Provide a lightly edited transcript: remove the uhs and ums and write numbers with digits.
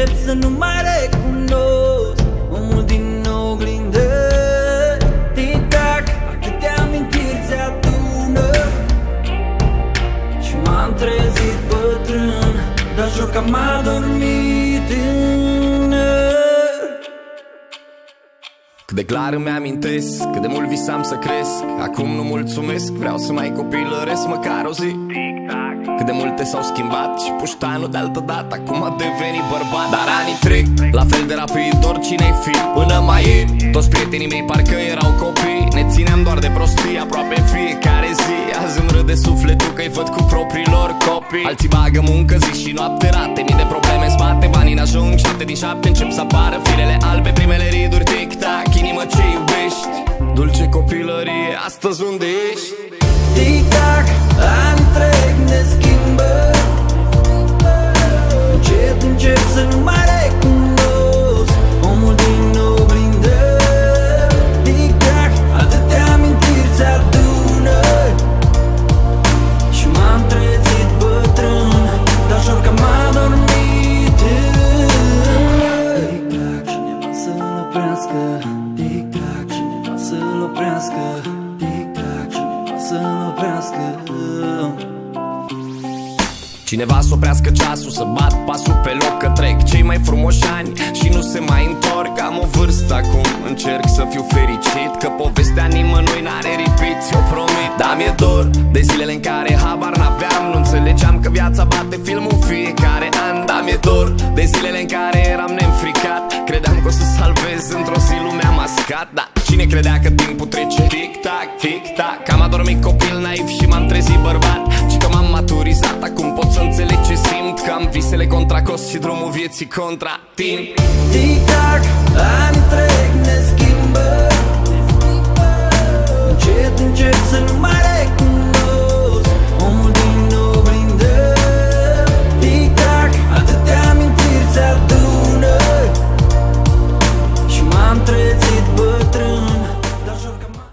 încep să nu mai recunosc omul din oglindă. Tic-tac, atâtea amintiri se adună și m-am trezit bătrân, dar jur că am adormit tânăr. Cât de clar îmi amintesc, cât de mult visam să cresc. Acum nu mulțumesc, vreau să mai copilăresc măcar o zi. Cât de multe s-au schimbat și puștanul de altă dată acum a devenit bărbat. Dar anii trec, la fel de rapid, oricine-i fi. Până mai ieri, toți prietenii mei parcă erau copii. Ne țineam doar de prostii aproape în fiecare zi. Azi îmi râde sufletul că-i văd cu propriilor copii. Alții bagă muncă zi și noapte, rate, mii de probleme în spate. Banii n-ajung, 7 din 7 încep să apară firele albe, primele riduri, tic-tac, inimă ce iubești. Dulce copilărie, astăzi unde ești? Tic-tac, ani trec, ne schimbă. Încet, încep să nu mai recunosc omul din oglindă. Tic-tac, atâtea amintiri se adună și m-am trezit bătrân, dar jur că m-a adormit tânăr. Tic-tac, cineva să-l oprească. Tic-tac, cineva să-l oprească. Tic-tac, cineva să-l oprească. Cineva să oprească ceasul, să bat pasul pe loc, că trec cei mai frumoși ani și nu se mai întorc. Am o vârstă acum, încerc să fiu fericit, că povestea nimănui n-are repeat, ți-o promit. Dar mi-e dor de zilele în care habar n-aveam, nu înțelegeam că viața bate filmul fiecare an. Dar mi-e dor de zilele în care eram neînfricat, credeam că o să salvez într-o zi lumea mascat. Dar cine credea că timpul trece? Tic-tac, tic-tac, că am adormit copil naiv și m-am trezit bărbat, și că m-am maturizat, acum pot să înțeleg ce simt, că am visele contra cost și drumul vieții contra timp. Tic-tac, ani trec, ne schimbă. Încet, încep să nu mai recunosc